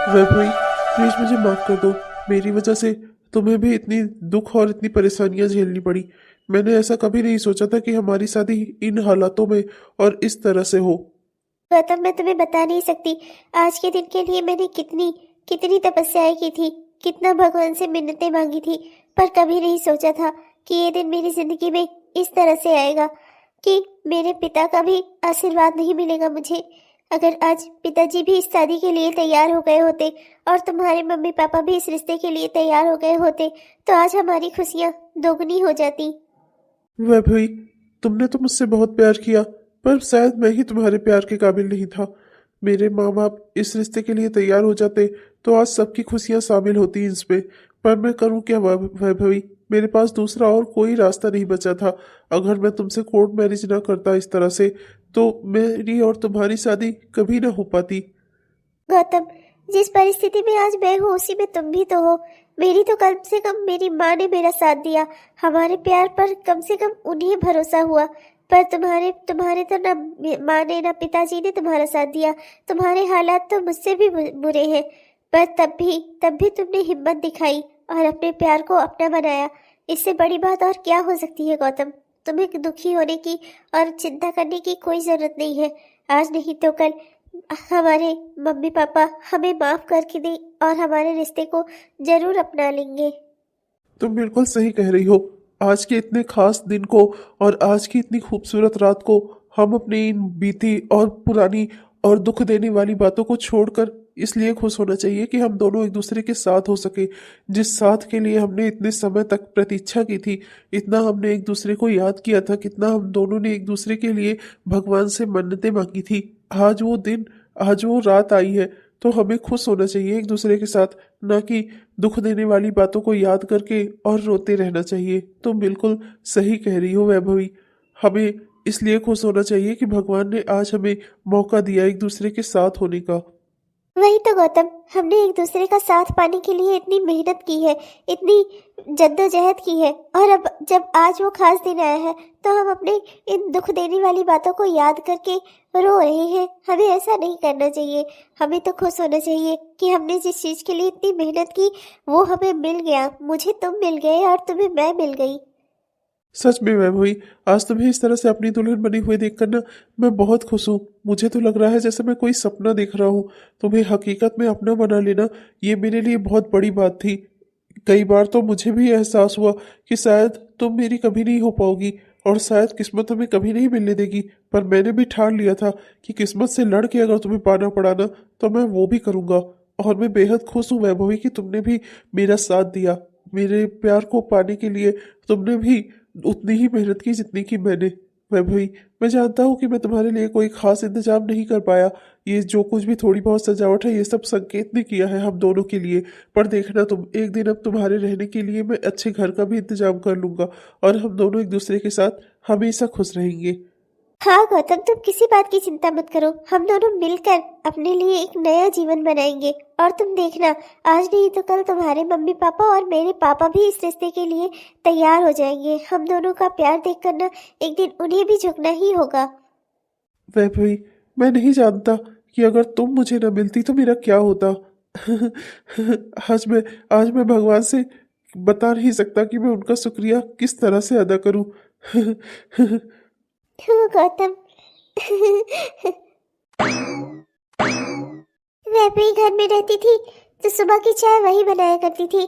Vaibhavi, please मुझे माफ कर दो। मेरी वजह से तुम्हें भी इतनी दुख और इतनी परेशानियां झेलनी पड़ी। मैंने ऐसा कभी नहीं सोचा था कि हमारी शादी इन हालातों में और इस तरह से हो। गौतम, मैं तुम्हें बता नहीं सकती आज के दिन के लिए मैंने कितनी कितनी तपस्याएं की थी, कितना भगवान से मिन्नतें मांगी थी। पर कभी नहीं सोचा था कि ये दिन मेरी जिंदगी में इस तरह से आएगा, कि मेरे पिता का भी आशीर्वाद नहीं मिलेगा मुझे। अगर आज पिताजी भी इस शादी के लिए तैयार हो गए होते और तुम्हारे मम्मी पापा भी इस रिश्ते के लिए तैयार हो गए होते, तो आज हमारी खुशियां दोगुनी हो जाती। वैभवी, तुमने तो मुझसे बहुत प्यार किया, पर शायद मैं ही तुम्हारे प्यार के काबिल नहीं था। मेरे माँ बाप इस रिश्ते के लिए तैयार हो जाते तो आज सबकी खुशियां शामिल होती इसमें। पर मैं करूँ क्या वैभवी, मेरे पास दूसरा और कोई रास्ता नहीं बचा था। अगर मैं तुमसे कोर्ट मैरिज ना करता इस तरह से, तो मेरी और तुम्हारी शादी कभी ना हो पाती। गौतम, जिस परिस्थिति में आज मैं हूँ उसी में तुम भी तो हो। मेरी तो कम से कम मेरी माँ ने मेरा साथ दिया, हमारे प्यार पर कम से कम उन्हें भरोसा हुआ। पर तुम्हारे तुम्हारे तो ना माँ ने ना पिताजी ने तुम्हारा साथ दिया। तुम्हारे हालात तो मुझसे भी बुरे हैं, पर तब भी तुमने हिम्मत दिखाई और अपने प्यार को अपना बनाया। इससे बड़ी बात और क्या हो सकती है गौतम। तुम्हें दुखी होने की और चिंता करने की कोई जरूरत नहीं है। आज नहीं तो कल हमारे मम्मी पापा हमें माफ करके दे और हमारे रिश्ते को जरूर अपना लेंगे। तुम बिल्कुल सही कह रही हो। आज के इतने खास दिन को और आज की इतनी खूबसूरत रात को हम अपनी इन बीती और पुरानी और दुख देने वाली बातों को छोड़कर इसलिए खुश होना चाहिए कि हम दोनों एक दूसरे के साथ हो सके। जिस साथ के लिए हमने इतने समय तक प्रतीक्षा की थी, इतना हमने एक दूसरे को याद किया था, कितना हम दोनों ने एक दूसरे के लिए भगवान से मन्नतें मांगी थी। आज वो दिन, आज वो रात आई है, तो हमें खुश होना चाहिए एक दूसरे के साथ, ना कि दुख देने वाली बातों को याद करके और रोते रहना चाहिए। तुम बिल्कुल सही कह रही हो वैभवी। हमें इसलिए खुश होना चाहिए कि भगवान ने आज हमें मौका दिया एक दूसरे के साथ होने का। वही तो गौतम, हमने एक दूसरे का साथ पाने के लिए इतनी मेहनत की है, इतनी जद्दोजहद की है, और अब जब आज वो खास दिन आया है तो हम अपने इन दुख देने वाली बातों को याद करके रो रहे हैं। हमें ऐसा नहीं करना चाहिए। हमें तो खुश होना चाहिए कि हमने जिस चीज के लिए इतनी मेहनत की वो हमें मिल गया। मुझे तुम मिल गए और तुम्हें मैं मिल गई। सच में वैभवी, आज तुम्हें इस तरह से अपनी दुल्हन बनी हुई देखकर ना मैं बहुत खुश हूँ। मुझे तो लग रहा है जैसे मैं कोई सपना देख रहा हूँ। तुम्हें हकीकत में अपना बना लेना, ये मेरे लिए बहुत बड़ी बात थी। कई बार तो मुझे भी एहसास हुआ कि शायद तुम मेरी कभी नहीं हो पाओगी और शायद किस्मत हमें कभी नहीं मिलने देगी। पर मैंने भी ठान लिया था कि किस्मत से लड़ के अगर तुम्हें पाना पड़ा ना, तो मैं वो भी करूँगा। और मैं बेहद खुश हूँ वैभवी कि तुमने भी मेरा साथ दिया। मेरे प्यार को पाने के लिए तुमने भी उतनी ही मेहनत की जितनी की मैंने। वैभवी, मैं जानता हूँ कि मैं तुम्हारे लिए कोई खास इंतजाम नहीं कर पाया। ये जो कुछ भी थोड़ी बहुत सजावट है, ये सब संकेत ने किया है हम दोनों के लिए। पर देखना तुम, एक दिन अब तुम्हारे रहने के लिए मैं अच्छे घर का भी इंतजाम कर लूंगा और हम दोनों एक दूसरे के साथ हमेशा खुश रहेंगे। हाँ गौतम, तुम किसी बात की चिंता मत करो। हम दोनों मिलकर अपने लिए एक नया जीवन बनाएंगे। और तुम देखना, आज नहीं तो कल तुम्हारे मम्मी पापा और मेरे पापा भी इस रिश्ते के लिए तैयार हो जाएंगे। हम दोनों का प्यार देखकर ना एक दिन उन्हें भी झुकना ही होगा। वैभवी, मैं नहीं जानता कि अगर तुम मुझे न मिलती तो मेरा क्या होता। आज मैं आज मैं भगवान से बता नहीं सकता कि मैं उनका शुक्रिया किस तरह से अदा करूं। हाँ गौतम। मैं भी घर में रहती थी तो सुबह की चाय वही बनाया करती थी।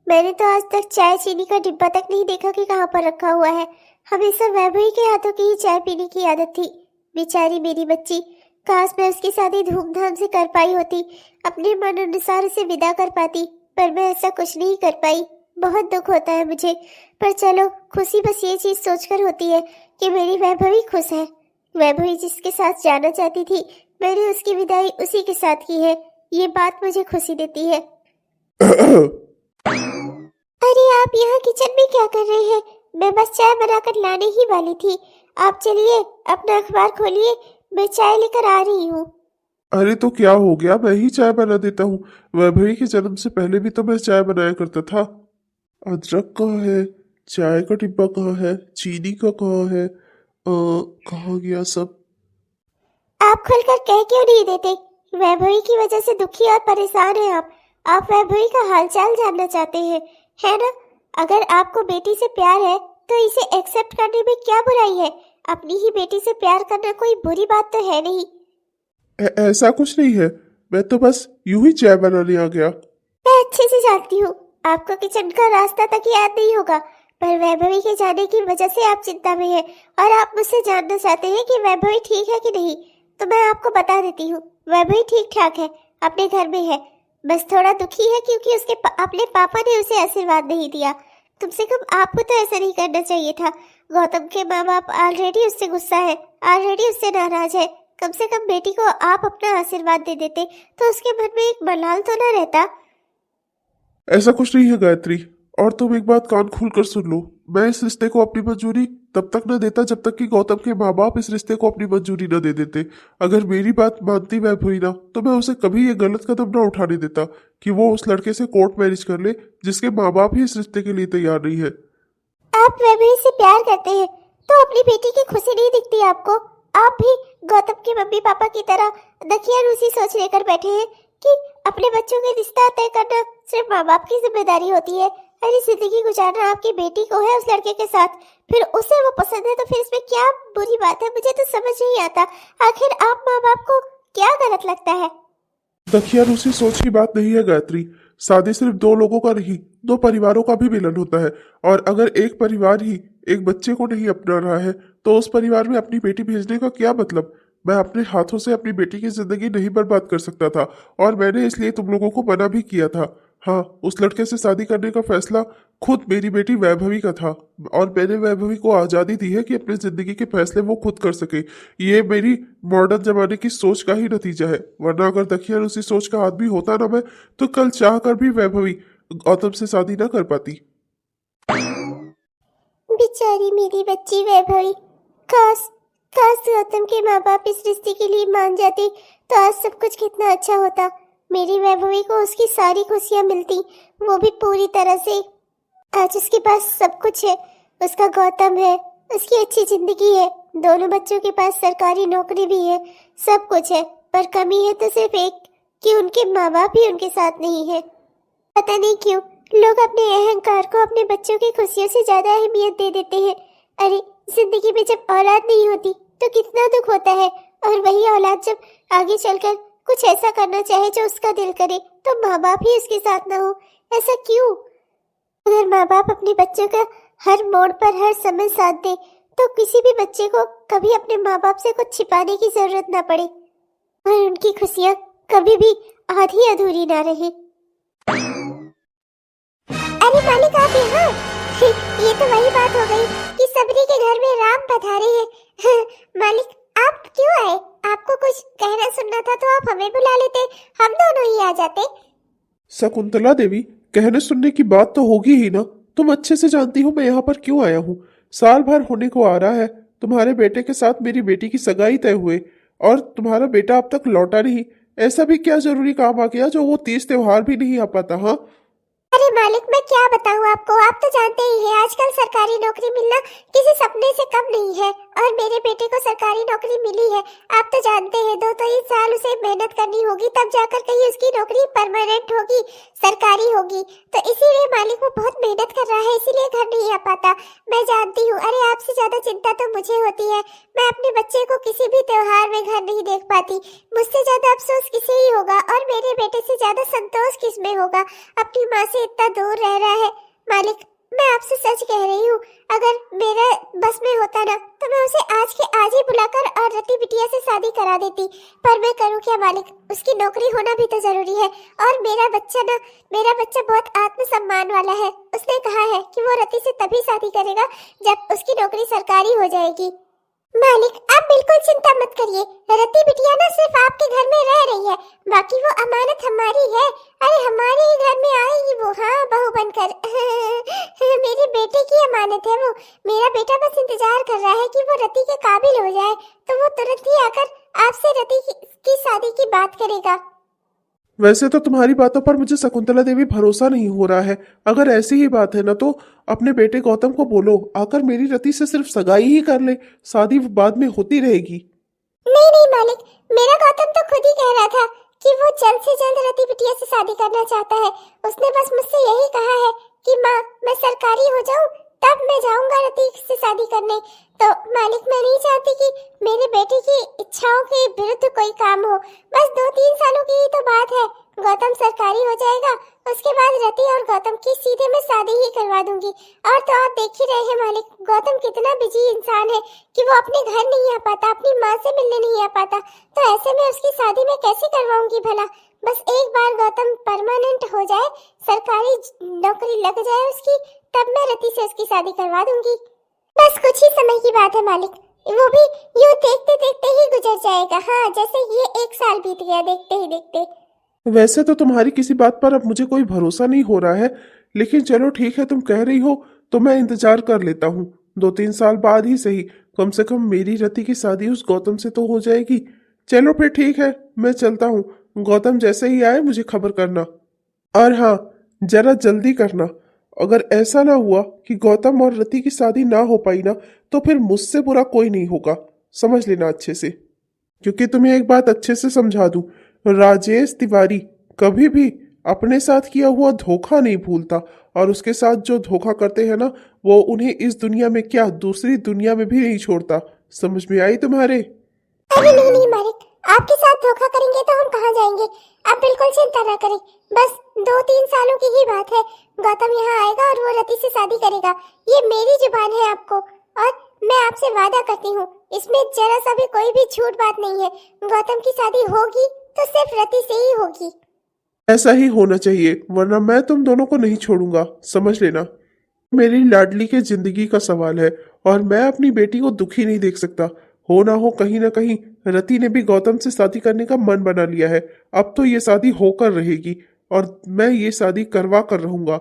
मैंने तो आज तक चाय चीनी का डिब्बा तक नहीं देखा कि कहाँ पर रखा हुआ है। हमेशा वैभवी के हाथों की ही चाय पीने की आदत थी। बेचारी मेरी बच्ची, काश मैं उसकी शादी धूमधाम से कर पाई होती, अपने मन अनुसार उसे विदा कर पाती। पर मैं ऐसा कुछ नहीं कर पाई। बहुत दुख होता है मुझे। पर चलो, खुशी बस ये चीज सोचकर होती है कि मेरी वैभवी खुश है। वैभवी जिसके साथ जाना चाहती थी, मैंने उसकी विदाई उसी के साथ की है। ये बात मुझे खुशी देती है। अरे आप यहाँ किचन में क्या कर रहे हैं? मैं बस चाय बनाकर लाने ही वाली थी। आप चलिए, अपना अखबार खोलिए, मैं चाय लेकर आ रही हूँ। अरे तो क्या हो गया, मैं ही चाय बना देता हूँ। वैभवी के जन्म से पहले भी तो मैं चाय बनाया करता था। अदरक कहाँ है? चाय का डिब्बा कहाँ है? चीनी का कहाँ है? कहाँ गया सब? आप खुलकर कह क्यों नहीं देते? वैभवी की वजह से दुखी और परेशान हैं आप वैभवी का हालचाल जानना चाहते हैं, है ना? अगर आपको बेटी से प्यार है तो इसे एक्सेप्ट करने में क्या बुराई है? अपनी ही बेटी से प्यार करना कोई बुरी बात तो है नहीं। ऐसा कुछ नहीं है, मैं तो बस यूं ही चाय बनाने आ गया। मैं अच्छे से जानती हूँ आपको किचन का रास्ता तक याद नहीं होगा, पर वैभवी के जाने की वजह से आप चिंता में हैं और आप मुझसे जानना चाहते हैं कि वैभवी ठीक है कि नहीं। तो मैं आपको बता देती हूँ, वैभवी ठीक ठाक है, अपने घर में है। बस थोड़ा दुखी है क्योंकि उसके अपने पापा ने उसे आशीर्वाद नहीं दिया। कम से कम आपको तो ऐसा नहीं करना चाहिए था। गौतम के माँ बाप ऑलरेडी उससे गुस्सा है, ऑलरेडी उससे नाराज है। कम से कम बेटी को आप अपना आशीर्वाद दे देते तो उसके मन में एक मलाल तो ना रहता। ऐसा कुछ नहीं है गायत्री, और तुम एक बात कान खोल कर सुन लो, मैं इस रिश्ते को अपनी मंजूरी तब तक न देता जब तक कि गौतम के माँ बाप इस रिश्ते को अपनी मंजूरी न दे देते। अगर मेरी बात मानती वैभवी ना, तो मैं उसे कभी ये गलत कदम न उठाने देता कि वो उस लड़के से कोर्ट मैरिज कर ले जिसके माँ बाप ही इस रिश्ते के लिए तैयार नहीं है। आप वैभवी से प्यार करते हैं तो अपनी बेटी की खुशी नहीं दिखती आपको? आप भी गौतम के मम्मी पापा की तरह दकियानूसी सोच लेकर बैठे हैं कि अपने बच्चों के रिश्ता तय करना सिर्फ माँ बाप की जिम्मेदारी होती है। अरे जिंदगी गुजारना आपकी बेटी को है उस लड़के के साथ, फिर उसे वो पसंद है तो फिर इसमें क्या बुरी बात है? मुझे तो समझ नहीं आता, आखिर आप माँ बाप को क्या गलत लगता है? दकियानूसी सोच की बात नहीं है गायत्री, शादी सिर्फ दो लोगों का नहीं, दो परिवारों का भी मिलन होता है। और अगर एक परिवार ही एक बच्चे को नहीं अपना रहा है तो उस परिवार में अपनी बेटी भेजने का क्या मतलब? मैं अपने हाथों से अपनी बेटी की जिंदगी नहीं बर्बाद कर सकता था, और मैंने इसलिए तुम लोगों को मना भी किया था। हाँ, उस लड़के से शादी करने का फैसला खुद मेरी बेटी वैभवी का था, और मैंने वैभवी को आज़ादी दी है कि अपनी जिंदगी के फैसले वो खुद कर सके। ये मेरी मॉडर्न जमाने की सोच का ही नतीजा है, वरना अगर दकियानूसी सोच का आदमी होता ना मैं, तो कल चाह कर भी वैभवी गौतम से शादी ना कर पाती। बेचारी मेरी बच्ची वैभवी, काश काश गौतम के माँ बाप इस रिश्ते के लिए मान जाते तो आज सब कुछ कितना अच्छा होता। मेरी वैभवी को उसकी सारी खुशियाँ मिलती, वो भी पूरी तरह से। आज उसके पास सब कुछ है, उसका गौतम है, उसकी अच्छी जिंदगी है, दोनों बच्चों के पास सरकारी नौकरी भी है, सब कुछ है। पर कमी है तो सिर्फ एक कि उनके माँ बाप ही उनके साथ नहीं है। पता नहीं क्यों लोग अपने अहंकार को अपने बच्चों की खुशियों से ज्यादा अहमियत दे देते हैं। अरे जिंदगी में जब औलाद नहीं होती तो कितना दुख होता है, और वही औलाद जब आगे चलकर कुछ ऐसा करना चाहे जो उसका दिल करे तो माँ बाप ही उसके साथ ना हो। ऐसा क्यों? अगर माँ बाप अपने बच्चों का हर मोड़ पर हर समय साथ दे तो किसी भी बच्चे को कभी अपने माँ बाप से कुछ छिपाने की जरूरत ना पड़े, और उनकी खुशियाँ कभी भी आधी अधूरी ना रहे। अरे मालिक आप यहाँ? ये तो वही बात हो गई कि सबरी के घर में राम पधारे हैं। मालिक आप क्यों आए? आपको कुछ कहना सुनना था तो आप हमें बुला लेते, हम दोनों ही आ जाते। शकुंतला देवी, कहने सुनने की बात तो होगी ही ना। तुम अच्छे से जानती हो मैं यहाँ पर क्यों आया हूँ। साल भर होने को आ रहा है, तुम्हारे बेटे के साथ मेरी बेटी की सगाई तय हुए, और तुम्हारा बेटा अब तक लौटा नहीं। ऐसा भी क्या जरूरी काम आ गया जो वो तीज त्योहार भी नहीं आ पाता? हाँ अरे मालिक मैं क्या बताऊं आपको, आप तो जानते ही हैं आजकल सरकारी नौकरी मिलना किसी सपने से कम नहीं है, और मेरे बेटे को सरकारी नौकरी मिली है। आप तो जानते हैं 2-3 साल उसे मेहनत करनी होगी तब जाकर कहीं उसकी नौकरी परमानेंट होगी, सरकारी होगी। तो इसीलिए मालिक वो बहुत मेहनत कर रहा है, इसीलिए घर नहीं आ पाता। मैं जानती हूँ, अरे आपसे ज्यादा चिंता तो मुझे होती है। मैं अपने बच्चे को किसी भी त्योहार में घर नहीं देख पाती। मुझसे ज्यादा अफसोस किसे ही होगा, और मेरे बेटे से ज्यादा संतोष किसमें होगा? अपनी माँ से इतना दूर रह रहा है। मालिक मैं आपसे सच कह रही हूँ, अगर मेरा बस में होता ना तो मैं उसे आज के आज ही बुलाकर और रति बिटिया से शादी करा देती, पर मैं करूँ क्या मालिक? उसकी नौकरी होना भी तो जरूरी है, और मेरा बच्चा बहुत आत्मसम्मान वाला है। उसने कहा है कि वो रति से तभी शादी करेगा जब उसकी नौकरी सरकारी हो जाएगी। मालिक आप बिल्कुल चिंता मत करिए, रति बिटिया ना सिर्फ आपके घर में रह रही है, बाकी वो अमानत हमारी है। अरे हमारे ही घर में आएगी वो, हाँ बहू बनकर। मेरे बेटे की अमानत है वो। मेरा बेटा बस इंतजार कर रहा है कि वो रति के काबिल हो जाए तो वो तुरंत ही आकर आपसे रति की शादी की बात करेगा। वैसे तो तुम्हारी बातों पर मुझे शकुंतला देवी भरोसा नहीं हो रहा है। अगर ऐसी ही बात है ना तो अपने बेटे गौतम को बोलो आकर मेरी रति से सिर्फ सगाई ही कर ले, शादी बाद में होती रहेगी। नहीं नहीं मालिक, मेरा गौतम तो खुद ही कह रहा था कि वो जल्द से जल्द रति बिटिया से शादी करना चाहता है। उसने बस मुझसे यही कहा है कि माँ मैं सरकारी हो जाऊं तब मैं जाऊंगा रति से शादी करने। तो मालिक मैं नहीं चाहती कि मेरे बेटे की इच्छाओं के विरुद्ध कोई काम हो। बस 2-3 सालों की ही तो बात है। गौतम सरकारी हो जाएगा, उसके बाद रति और गौतम की सीधे मैं शादी ही करवा दूंगी। और तो आप देख ही रहे हैं मालिक, गौतम कितना बिजी इंसान है कि वो अपने घर नहीं आ पाता, अपनी माँ से मिलने नहीं आ पाता। तो ऐसे में उसकी शादी मैं कैसे करवाऊंगी भला। बस एक बार गौतम परमानेंट हो जाए, सरकारी नौकरी लग जाए उसकी, तब मैं रति से उसकी शादी करवा दूंगी। बस कुछ ही समय की बात है मालिक, वो भी यूं देखते देखते ही गुजर जाएगा। हाँ, जैसे ये 1 साल बीत गया देखते ही देखते। वैसे तो तुम्हारी किसी बात पर अब मुझे कोई भरोसा नहीं हो रहा है, लेकिन चलो ठीक है, तुम कह रही हो तो मैं इंतजार कर लेता हूँ। 2-3 साल बाद ही सही, कम से कम मेरी रति की शादी उस गौतम से तो हो जाएगी। चलो फिर ठीक है, मैं चलता हूँ। गौतम जैसे ही आए मुझे खबर करना। और हाँ, जरा जल्दी करना। अगर ऐसा ना हुआ कि गौतम और रति की शादी ना हो पाई ना, तो फिर मुझसे बुरा कोई नहीं होगा, समझ लेना अच्छे से। क्योंकि तुम्हें एक बात अच्छे से समझा दूं, राजेश तिवारी कभी भी अपने साथ किया हुआ धोखा नहीं भूलता, और उसके साथ जो धोखा करते हैं ना, वो उन्हें इस दुनिया में क्या दूसरी दुनिया में भी नहीं छोड़ता। समझ में आई तुम्हारे? अरे नहीं नहीं मालिक, आपके साथ धोखा करेंगे तो हम कहाँ जाएंगे। आप बिल्कुल चिंता ना करें, बस 2-3 सालों की ही बात है। गौतम यहाँ आएगा और वो रति से शादी करेगा, ये मेरी जुबान है आपको। और मैं आपसे वादा करती हूँ, इसमें जरा सा भी कोई भी झूठ बात नहीं है। गौतम की शादी होगी तो सिर्फ रति से ही होगी। ऐसा ही होना चाहिए, वरना मैं तुम दोनों को नहीं छोड़ूंगा, समझ लेना। मेरी लाडली के जिंदगी का सवाल है, और मैं अपनी बेटी को दुखी नहीं देख सकता। हो ना हो, कहीं ना कहीं रति ने भी गौतम से शादी करने का मन बना लिया है। अब तो ये शादी होकर रहेगी, और मैं ये शादी करवा कर रहूंगा।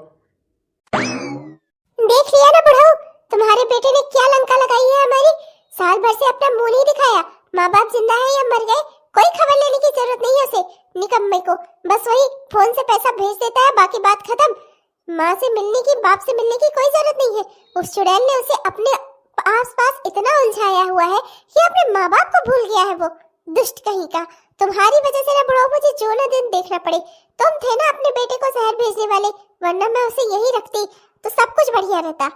देख लिया ना बुढ़ाऊ, तुम्हारे बेटे ने क्या लंका लगाई है हमारी। साल भर से अपना मुंह नहीं दिखाया। माँ बाप जिंदा है या मर गए, कोई खबर लेने की जरूरत नहीं है उसे, निकम्मे को। बस वही फोन से पैसा भेज देता है, बाकी बात खत्म। माँ से मिलने की, बाप से मिलने की कोई जरूरत नहीं है। उस चुड़ैल ने उसे अपने आसपास इतना उलझाया हुआ है कि अपने माँ बाप को भूल गया है वो, दुष्ट कहीं का। तुम्हारी वजह से ना बुढ़ाऊ मुझे जो ना दिन देखना पड़े। तुम थे ना अपने बेटे को शहर भेजने वाले, वरना मैं उसे यही रखती तो सब कुछ बढ़िया रहता।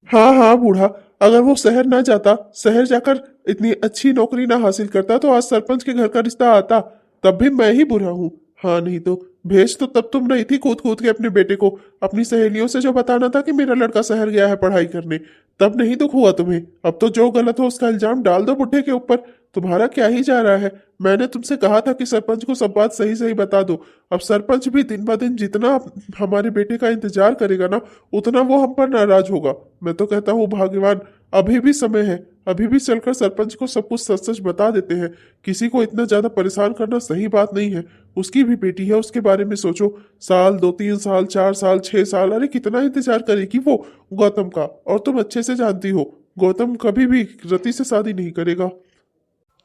हाँ हाँ बूढ़ा, अगर वो शहर ना जाता, शहर जाकर इतनी अच्छी नौकरी ना हासिल करता, तो आज सरपंच के घर का रिश्ता आता। तब भी मैं ही बुरा हूँ। हाँ, नहीं तो भेज तो तब तुम नहीं थी कूद कूद के अपने बेटे को। अपनी सहेलियों से जो बताना था कि मेरा लड़का शहर गया है पढ़ाई करने, तब नहीं दुख हुआ तुम्हें। अब तो जो गलत हो उसका इल्जाम डाल दो बुढ़े के ऊपर। तुम्हारा क्या ही जा रहा है। मैंने तुमसे कहा था कि सरपंच को सब बात सही सही बता दो। अब सरपंच भी दिन ब दिन जितना हमारे बेटे का इंतजार करेगा ना, उतना वो हम पर नाराज होगा। मैं तो कहता हूँ भाग्यवान, अभी भी समय है, अभी भी चलकर सरपंच को सब कुछ सच सच बता देते हैं। किसी को इतना ज्यादा परेशान करना सही बात नहीं है। उसकी भी बेटी है, उसके बारे में सोचो। साल 2-3 साल, 4 साल, 6 साल, अरे कितना इंतजार करेगी वो गौतम का। और तुम अच्छे से जानती हो, गौतम कभी भी रति से शादी नहीं करेगा।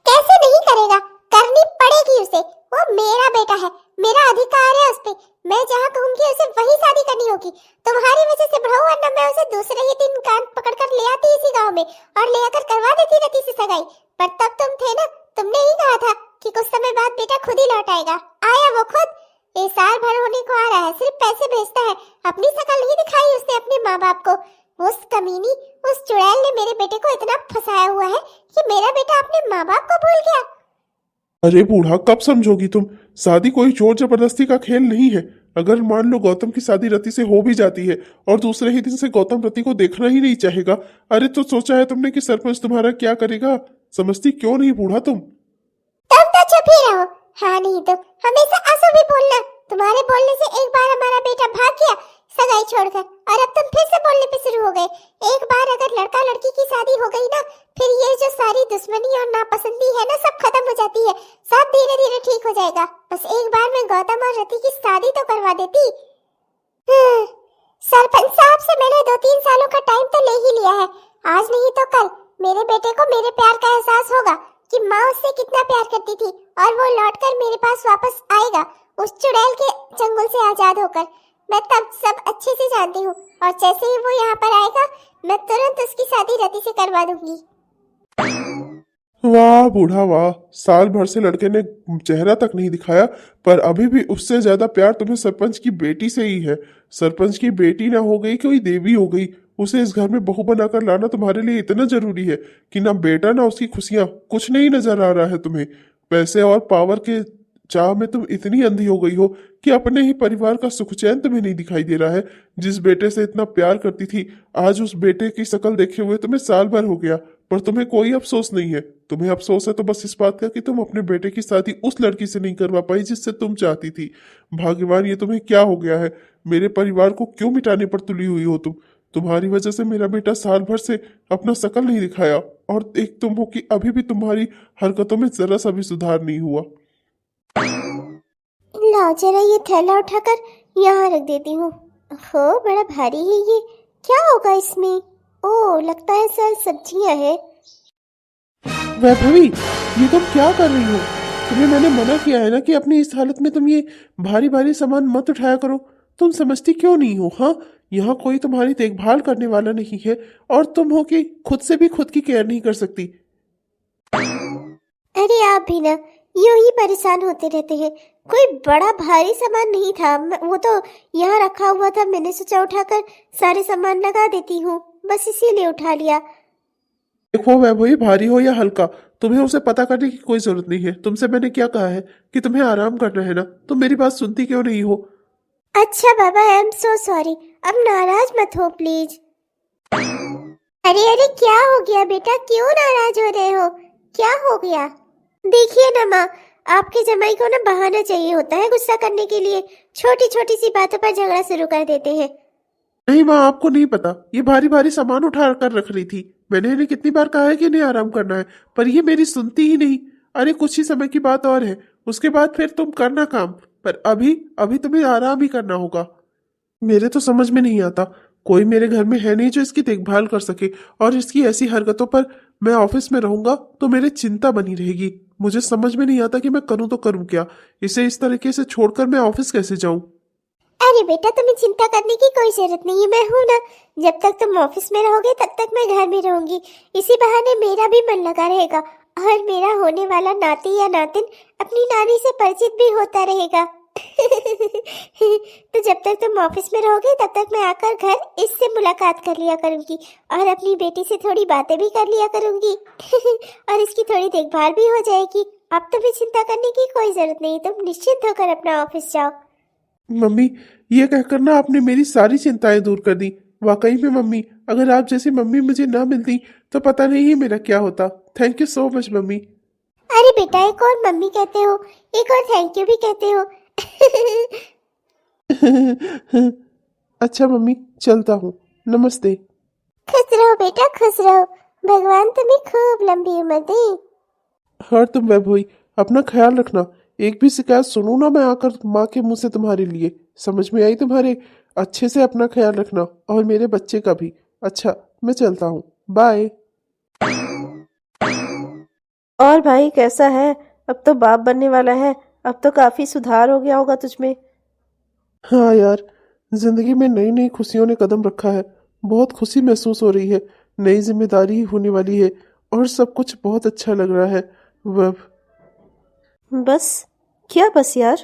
कैसे नहीं करेगा, करनी पड़ेगी उसे। वो मेरा बेटा है, मेरा अधिकार है उस पे। मैं जहाँ कहूंगी उसे वही शादी करनी होगी। तुम्हारी वजह से बढ़ाऊ, वरना मैं उसे दूसरे ही दिन कान पकड़कर ले आती इसी गांव में और ले आकर करवा देती रति से सगाई। पर तब तुम थे ना, तुमने ही कहा था कि कुछ समय बाद बेटा खुद ही लौट आएगा। आया वो खुद। ये साल भर होने को आ रहा है, सिर्फ पैसे भेजता है, अपनी शकल नहीं दिखाई उसने अपने माँ बाप को। उस कमीनी, उस चुड़ैल ने मेरे बेटे को इतना फंसाया हुआ है कि मेरा बेटा अपने माँ बाप को भूल गया। अरे बूढ़ा, कब समझोगी तुम? शादी कोई जोर जबरदस्ती का खेल नहीं है। अगर मान लो गौतम की शादी रति से हो भी जाती है, और दूसरे ही दिन से गौतम रति को देखना ही नहीं चाहेगा, अरे तो सोचा है तुमने कि सरपंच तुम्हारा क्या करेगा? समझती क्यों नहीं बूढ़ा तुम? तुम तो चुप ही रहो। हाँ नहीं तो हमेशा आंसू भी बोलना। तुम्हारे बोलने से एक बार हमारा बेटा भाग गया सगाई छोड़कर, और अब तुम फिर से बोलने पे शुरू हो गए। एक बार अगर लड़का लड़की की शादी हो गई ना, फिर ये जो सारी दुश्मनी और नापसंदी है ना, सब खत्म हो जाती है। सब धीरे धीरे ठीक हो जाएगा। बस एक बार मैं गौतम और रति की शादी तो करवा देती। सरपंच साहब से मैंने 2-3 सालों का टाइम तो ले ही लिया है। आज नहीं तो कल मेरे बेटे को मेरे प्यार का एहसास होगा कि माँ उससे कितना प्यार करती थी, और वो लौटकर मेरे पास वापस आएगा उस चुड़ैल के चंगुल से आजाद होकर। मैं तब सब अच्छे से जानती हूँ, और जैसे ही वो यहाँ पर आएगा, मैं तुरंत उसकी शादी रति से करवा दूंगी। वाह बूढ़ा वाह, साल भर से लड़के ने चेहरा तक नहीं दिखाया, पर अभी भी उससे ज्यादा प्यार तुम्हें सरपंच की बेटी से ही है। सरपंच की बेटी ना हो गई कोई देवी हो गई, उसे इस घर में बहू बनाकर लाना तुम्हारे लिए इतना जरूरी है कि ना बेटा ना उसकी खुशियां, कुछ नहीं नजर आ रहा है तुम्हें। पैसे और पावर के चाह में तुम इतनी अंधी हो गई हो कि अपने ही परिवार का सुख चैन तुम्हें नहीं दिखाई दे रहा है। जिस बेटे से इतना प्यार करती थी, आज उस बेटे की शक्ल देखे हुए तुम्हें साल भर हो गया, पर तुम्हें कोई अफसोस नहीं है। तुम्हें अफसोस है तो बस इस बात का कि तुम अपने बेटे की शादी उस लड़की से नहीं करवा पाई जिससे तुम चाहती थी। भाग्यवान, ये तुम्हें क्या हो गया है? मेरे परिवार को क्यों मिटाने पर तुली हुई हो तुम? तुम्हारी वजह से मेरा बेटा साल भर से अपना शकल नहीं दिखाया, और एक तुम हो कि अभी भी तुम्हारी हरकतों में जरा सा भी सुधार नहीं हुआ। लाओ जरा ये थैला उठाकर यहाँ रख देती हूँ। हो, बड़ा भारी है ये। क्या होगा इसमें? ओह, लगता है सर सब्जियां है। वैभवी, ये तुम क्या कर रही हो? तुम्हें मैंने मना किया है ना कि अपनी इस हालत में तुम ये भारी भारी सामान मत उठाया करो। तुम समझती क्यों नहीं हो? हाँ, यहाँ कोई तुम्हारी देखभाल करने वाला नहीं है, और तुम हो कि खुद से भी खुद की केयर नहीं कर सकती। अरे आप भी ना यूं ही परेशान होते रहते हैं। कोई बड़ा भारी सामान नहीं था, वो तो यहाँ रखा हुआ था, मैंने सोचा उठाकर सारे सामान लगा देती हूँ, बस इसीलिए उठा लिया। देखो वैभवी, भारी हो या हल्का, तुम्हें उसे पता करने की कोई जरूरत नहीं है। तुमसे मैंने क्या कहा है कि तुम्हें आराम करना है ना? तुम मेरी बात सुनती क्यों नहीं हो? अच्छा बाबा, आई एम सो सॉरी। अब नाराज मत हो प्लीज। अरे अरे, क्या हो गया बेटा, क्यों नाराज हो रहे हो? क्या हो गया? देखिए ना माँ, आपके जमाई को ना बहाना चाहिए होता है गुस्सा करने के लिए। छोटी छोटी सी बातों पर झगड़ा शुरू कर देते हैं। नहीं माँ, आपको नहीं पता, ये भारी भारी सामान उठा कर रख रही थी। मैंने इन्हें कितनी बार कहा है कि इन्हें आराम करना है, पर ये मेरी सुनती ही नहीं। अरे कुछ ही समय की बात और है, उसके बाद फिर तुम करना काम, पर अभी अभी तुम्हें आराम ही करना होगा। मेरे तो समझ में नहीं आता, कोई मेरे घर में है नहीं जो इसकी देखभाल कर सके, और इसकी ऐसी हरकतों पर मैं ऑफिस में रहूंगा तो मेरी चिंता बनी रहेगी। मुझे समझ में नहीं आता कि मैं करूं तो करूं क्या। इसे इस तरीके से छोड़कर मैं ऑफिस कैसे जाऊं? अरे बेटा, तुम्हें चिंता करने की कोई जरूरत नहीं है, मैं हूं ना। जब तक तुम ऑफिस में रहोगे तब तक मैं घर में रहूंगी। इसी बहाने मेरा भी मन लगा रहेगा, और मेरा होने वाला नाती या नातिन अपनी नानी से परिचित भी होता रहेगा। तो जब तक तुम ऑफिस में रहोगे तब तक मैं आकर घर इससे मुलाकात कर लिया करूंगी, और अपनी बेटी से थोड़ी बातें भी कर लिया करूंगी। और इसकी थोड़ी देखभाल भी हो जाएगी। अब तुम्हें चिंता करने की कोई जरूरत नहीं, तुम निश्चिंत होकर अपना ऑफिस जाओ। मम्मी, ये कहकर ना आपने मेरी सारी चिंताएं दूर कर दी। वाकई में मम्मी, अगर आप जैसी मम्मी मुझे ना मिलती तो पता नहीं मेरा क्या होता। Thank you so much mummy. अरे बेटा, एक और मम्मी कहते हो, एक और थैंक यू भी कहते हो। अच्छा मम्मी, चलता हूँ। नमस्ते। खुश रहो बेटा, खुश रहो। भगवान तुम्हें खूब लंबी उम्र दे। हर तुम वैभवी, अपना ख्याल रखना। एक भी शिकायत सुनूं ना मैं आकर माँ के मुंह से तुम्हारे लिए। समझ में आई तुम्हारे? अच्छे से अपना ख्याल रखना, और मेरे बच्चे का भी। अच्छा, मैं चलता हूँ। बाय। और भाई कैसा है? अब तो बाप बनने वाला है, अब तो काफी सुधार हो गया होगा तुझमें। हाँ यार, जिंदगी में नई नई खुशियों ने कदम रखा है। बहुत खुशी महसूस हो रही है। नई जिम्मेदारी होने वाली है, और सब कुछ बहुत अच्छा लग रहा है। वह बस क्या बस यार?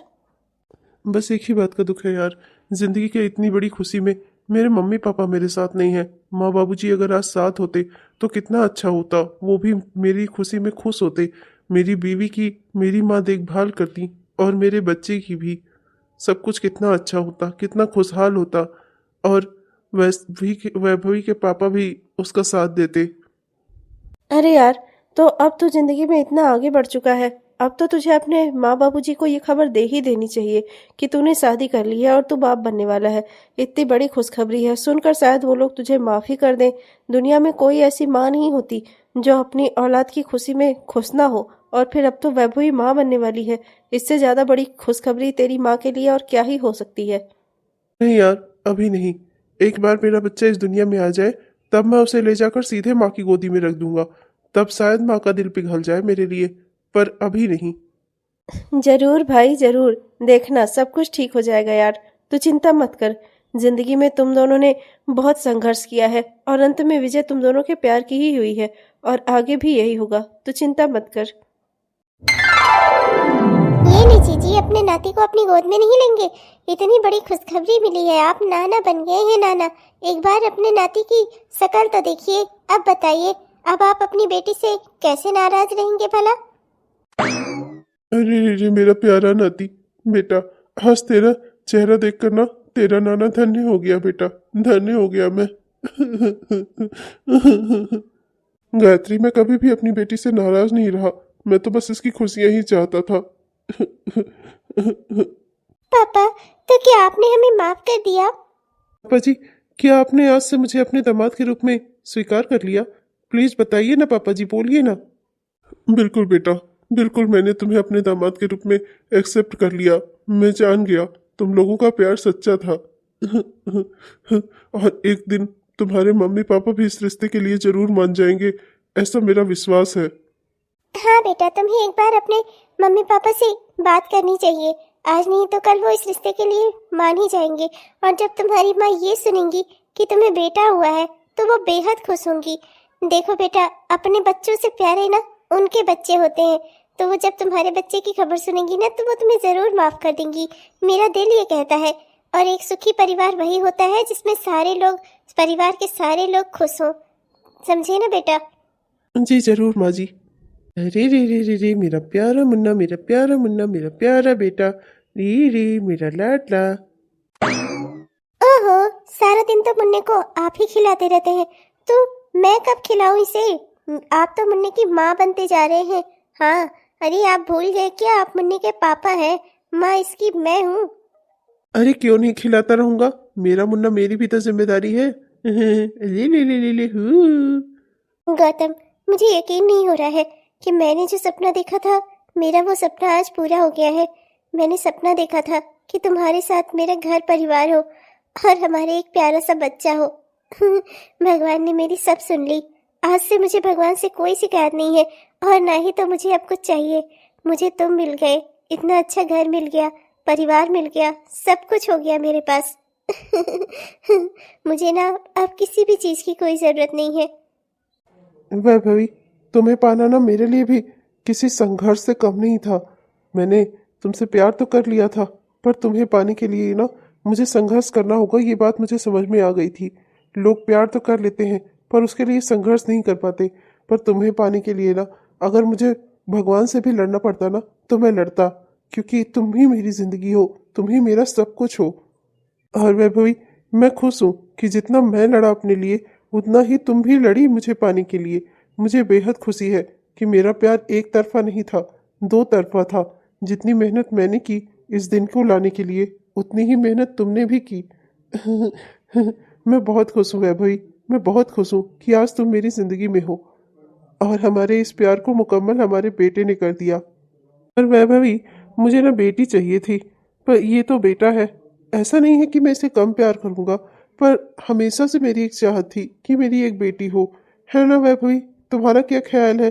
बस एक ही बात का दुख है यार, जिंदगी की इतनी बड़ी खुशी में मेरे मम्मी पापा मेरे साथ नहीं है। माँ बाबूजी अगर आज साथ होते तो कितना अच्छा होता, वो भी मेरी खुशी में खुश होते। मेरी बीवी की मेरी माँ देखभाल करती, और मेरे बच्चे की भी। सब कुछ कितना अच्छा होता, कितना खुशहाल होता। और वैभवी के पापा भी उसका साथ देते। अरे यार, तो अब तो जिंदगी में इतना आगे बढ़ चुका है, अब तो तुझे अपने माँ बाबूजी को ये खबर दे ही देनी चाहिए कि तूने शादी कर ली है और तू बाप बनने वाला है। इतनी बड़ी खुशखबरी है, सुनकर शायद वो लोग तुझे माफी कर दें। दुनिया में कोई ऐसी माँ नहीं होती जो अपनी औलाद की खुशी में खुश ना हो, और फिर अब तो वैभवी माँ बनने वाली है। इससे ज्यादा बड़ी खुशखबरी तेरी माँ के लिए और क्या ही हो सकती है। नहीं यार, अभी नहीं। एक बार मेरा बच्चा इस दुनिया में आ जाए, तब मैं उसे ले जाकर सीधे माँ की गोदी में रख दूंगा। तब शायद माँ का दिल पिघल जाए मेरे लिए, पर अभी नहीं। जरूर भाई जरूर, देखना सब कुछ ठीक हो जाएगा यार, तू चिंता मत कर। जिंदगी में तुम दोनों ने बहुत संघर्ष किया है और अंत में विजय तुम दोनों के प्यार की ही हुई है और आगे भी यही होगा, तो चिंता मत कर। ये लीजिए जी, अपने नाती को अपनी गोद में नहीं लेंगे? इतनी बड़ी खुशखबरी मिली है, आप नाना बन गए हैं नाना। एक बार अपने नाती की शक्ल तो देखिए। अब बताइए, अब आप अपनी बेटी से कैसे नाराज रहेंगे भला? अरे रे रे मेरा प्यारा नाती बेटा, आज तेरा चेहरा देखकर ना तेरा नाना धन्य हो गया बेटा, धन्य हो गया मैं। गायत्री, मैं कभी भी अपनी बेटी से नाराज नहीं रहा, मैं तो बस इसकी खुशियां ही चाहता था। पापा, तो क्या आपने हमें माफ कर दिया? पापा जी, क्या आपने आज से मुझे अपने दामाद के रूप में स्वीकार कर लिया? प्लीज बताइए ना पापा जी, बोलिए ना। बिल्कुल बेटा, बिल्कुल, मैंने तुम्हें अपने दामाद के रूप में एक्सेप्ट कर लिया। मैं जान गया तुम लोगों का प्यार सच्चा था। और एक दिन तुम्हारे मम्मी पापा भी इस रिश्ते के लिए जरूर मान जाएंगे, ऐसा मेरा विश्वास है। हाँ बेटा, तुम्हें एक बार अपने मम्मी पापा से बात करनी चाहिए। आज नहीं तो कल वो इस रिश्ते के लिए मान ही जाएंगे। और जब तुम्हारी माँ ये सुनेंगी कि तुम्हें बेटा हुआ है तो वो बेहद खुश होंगी। देखो बेटा, अपने बच्चों से प्यारे ना उनके बच्चे होते हैं, तो वो जब तुम्हारे बच्चे की खबर सुनेंगी ना तो वो तुम्हें जरूर माफ कर देंगी। मेरा दिल ये कहता है। और एक सुखी परिवार वही होता है जिसमें सारे लोग, परिवार के सारे लोग खुश हों। समझे ना बेटा? जी जरूर माँ जी। अरे रे रे रे रे मेरा प्यारा मुन्ना, मेरा प्यारा मुन्ना, मेरा प्यारा बेटा, रे रे मेरा लाडला। ओहो, सारा दिन तो मुन्ने को आप ही खिलाते रहते हैं, तो मैं कब खिलाऊं इसे? आप तो मुन्ने की माँ बनते जा रहे हैं। हाँ, अरे आप भूल गए क्या, आप मुन्ने के पापा हैं, माँ इसकी मैं हूँ। अरे क्यों नहीं खिलाता रहूंगा, मेरा मुन्ना, मेरी भी तो जिम्मेदारी है। ले ले ले ले ले हूँ। गौतम, मुझे यकीन नहीं हो रहा है कि मैंने जो सपना देखा था, मेरा वो सपना आज पूरा हो गया है। मैंने सपना देखा था कि तुम्हारे साथ मेरा घर परिवार हो और हमारे एक प्यारा सा बच्चा हो। भगवान ने मेरी सब सुन ली। आज से मुझे भगवान से कोई शिकायत नहीं है और ना ही तो मुझे अब कुछ चाहिए। मुझे तुम मिल गए, इतना अच्छा घर मिल गया, परिवार मिल गया, सब कुछ हो गया मेरे पास। मुझे ना अब किसी भी चीज की कोई जरूरत नहीं है। वैभवी, तुम्हें पाना ना मेरे लिए भी किसी संघर्ष से कम नहीं था। मैंने तुमसे प्यार तो कर लिया था, पर तुम्हें पाने के लिए ना मुझे संघर्ष करना होगा, ये बात मुझे समझ में आ गई थी। लोग प्यार तो कर लेते हैं पर उसके लिए संघर्ष नहीं कर पाते, पर तुम्हें पाने के लिए ना अगर मुझे भगवान से भी लड़ना पड़ता ना तो मैं लड़ता, क्योंकि तुम ही मेरी जिंदगी हो, तुम ही मेरा सब कुछ हो। और वैभवी, मैं खुश हूँ कि जितना मैं लड़ा अपने लिए उतना ही तुम भी लड़ी मुझे पाने के लिए। मुझे बेहद खुशी है कि मेरा प्यार एक तरफा नहीं था, दो तरफा था। जितनी मेहनत मैंने की इस दिन को लाने के लिए, उतनी ही मेहनत तुमने भी की। मैं बहुत खुश हूँ वैभवी, मैं बहुत खुश हूँ कि आज तुम मेरी जिंदगी में हो और हमारे इस प्यार को मुकम्मल हमारे बेटे ने कर दिया। पर वैभवी, मुझे ना बेटी चाहिए थी, पर ये तो बेटा है। ऐसा नहीं है कि मैं इसे कम प्यार करूँगा, पर हमेशा से मेरी एक चाहत थी कि मेरी एक बेटी हो। है ना वैभवी, तुम्हारा क्या ख्याल है?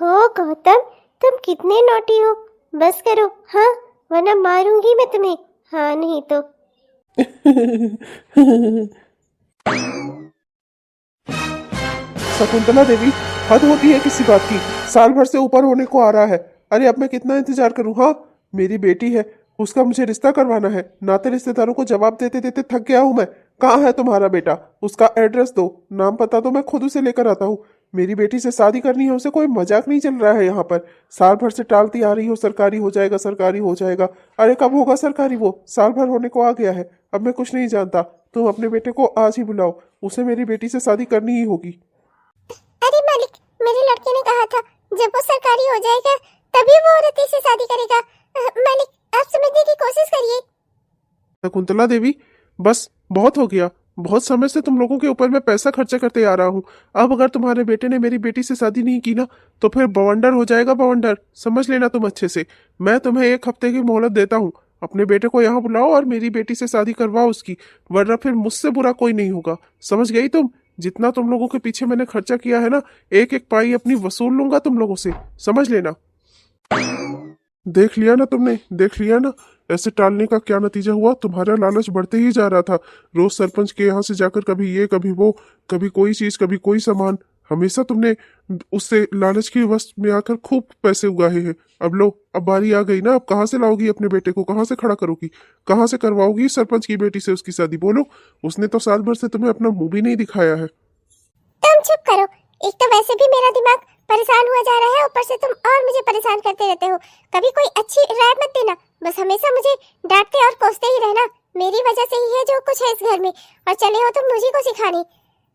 हो गौतम, तुम कितने नोटी हो। बस करो हाँ, वरना मारूंगी मैं तुम्हें। हाँ नहीं तो। शकुंतला देवी, हद होती है किसी बात की। साल भर से ऊपर होने को आ रहा है। अरे अब मैं कितना इंतजार करूं? हाँ, मेरी बेटी है, उसका मुझे रिश्ता करवाना है। नाते रिश्तेदारों को जवाब देते देते थक गया हूं मैं। कहाँ है तुम्हारा बेटा? उसका एड्रेस दो, नाम पता दो, मैं खुद उसे लेकर आता हूँ। मेरी बेटी से शादी करनी है, उसे कोई मजाक नहीं चल रहा है यहाँ पर। साल भर से टालती आ रही हो, सरकारी हो जाएगा, सरकारी हो जाएगा। अरे कब होगा सरकारी? वो साल भर होने को आ गया है। अब मैं कुछ नहीं जानता। तुम अपने बेटे को आज ही बुलाओ, उसे मेरी बेटी से शादी करनी ही होगी। अरे मालिक, मेरे लड़के ने कहा था जब वो सरकारी हो जाएगा तभी वो औरत से शादी करेगा। मालिक, आप समझने की कोशिश करिए। शकुंतला देवी, बस बहुत हो गया। बहुत समय से तुम लोगों के ऊपर मैं पैसा खर्चा करते आ रहा हूँ। अब अगर तुम्हारे बेटे ने मेरी बेटी से शादी नहीं की ना तो फिर बवंडर हो जाएगा, बवंडर। समझ लेना तुम अच्छे से। मैं तुम्हें 1 हफ्ते की मोहलत देता हूँ। अपने बेटे को यहाँ बुलाओ और मेरी बेटी से शादी करवाओ उसकी, वरना फिर मुझसे बुरा कोई नहीं होगा। समझ गई तुम? जितना तुम लोगों के पीछे मैंने खर्चा किया है ना, एक एक पाई अपनी वसूल लूंगा तुम लोगों से, समझ लेना। देख लिया ना तुमने, देख लिया ना, ऐसे टालने का क्या नतीजा हुआ? तुम्हारा लालच बढ़ते ही जा रहा था। रोज सरपंच के यहाँ से जाकर कभी ये कभी वो, कभी कोई चीज कभी कोई सामान, हमेशा तुमने उससे लालच की वश में आकर खूब पैसे उगाए हैं। अब लो, अब बारी आ गई ना, अब कहाँ से लाओगी अपने बेटे को, कहाँ से खड़ा करोगी, कहाँ से करवाओगी सरपंच की बेटी से उसकी शादी? बोलो, उसने तो साल भर से तुम्हें अपना मुंह भी नहीं दिखाया है। तुम चुप करो। एक तो वैसे भी मेरा दिमाग परेशान हुआ जा रहा है, ऊपर से तुम और मुझे परेशान करते रहते हो। कभी कोई अच्छी राय मत देना, बस हमेशा मुझे डांटते और कोसते ही रहना। मेरी वजह से ही है जो कुछ है इस घर में, और चले हो तुम मुझे को सिखाने।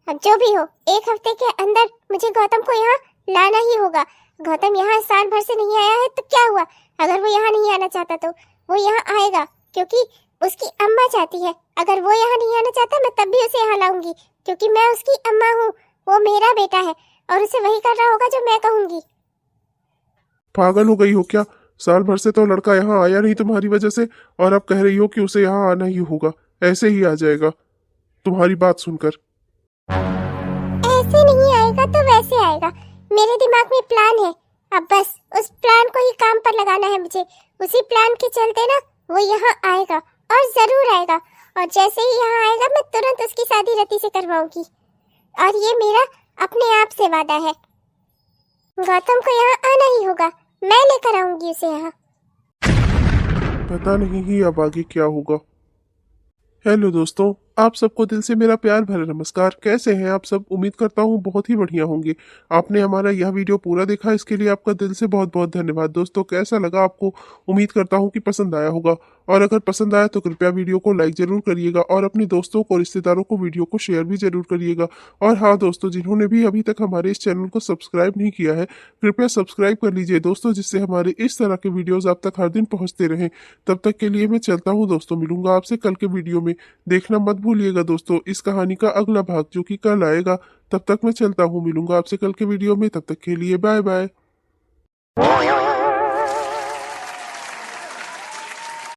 अब जो भी हो, एक हफ्ते के अंदर मुझे गौतम को यहाँ लाना ही होगा। गौतम यहाँ साल भर से नहीं आया है तो क्या हुआ? अगर वो यहाँ नहीं आना चाहता तो वो यहाँ आएगा, क्योंकि उसकी अम्मा चाहती है। अगर वो यहाँ नहीं आना चाहता मैं तब भी उसे यहाँ लाऊंगी, क्योंकि मैं उसकी अम्मा हूँ, वो मेरा बेटा है और उसे वही करना होगा जो मैं कहूंगी। पागल हो गई हो क्या? साल भर से तो लड़का यहाँ आया नहीं तुम्हारी वजह से, और अब कह रही हो कि उसे यहाँ आना ही होगा। ऐसे ही आ जाएगा तुम्हारी बात सुनकर। ऐसे नहीं आएगा तो वैसे आएगा। मेरे दिमाग में प्लान है, अब बस उस प्लान को ही काम पर लगाना है मुझे। उसी प्लान के चलते ना वो यहाँ आएगा, और जरूर आएगा। और जैसे ही यहाँ आएगा मैं तुरंत उसकी शादी रति से करवाऊंगी, और ये मेरा अपने आप से वादा है। गौतम को यहाँ आना ही होगा, मैं लेकर आऊंगी उसे यहाँ। पता नहीं ही अब आगे क्या होगा। हेलो दोस्तों, आप सबको दिल से मेरा प्यार भरा नमस्कार। कैसे हैं आप सब? उम्मीद करता हूँ बहुत ही बढ़िया होंगे। आपने हमारा यह वीडियो पूरा देखा, इसके लिए आपका दिल से बहुत बहुत धन्यवाद। दोस्तों, कैसा लगा आपको? उम्मीद करता हूँ कि पसंद आया होगा, और अगर पसंद आया तो कृपया वीडियो को लाइक जरूर करिएगा, और अपने दोस्तों को, रिश्तेदारों को वीडियो को शेयर भी जरूर करिएगा। और हाँ दोस्तों, जिन्होंने भी अभी तक हमारे इस चैनल को सब्सक्राइब नहीं किया है, कृपया सब्सक्राइब कर लीजिए दोस्तों, जिससे हमारे इस तरह के वीडियोज आप तक हर दिन पहुंचते रहें। तब तक के लिए मैं चलता हूँ दोस्तों, मिलूंगा आपसे कल के वीडियो में। देखना मत भूलिएगा दोस्तों इस कहानी का अगला भाग, जो कि कल आएगा। तब तक मैं चलता हूँ, मिलूंगा आपसे कल के वीडियो में। तब तक के लिए बाय बाय।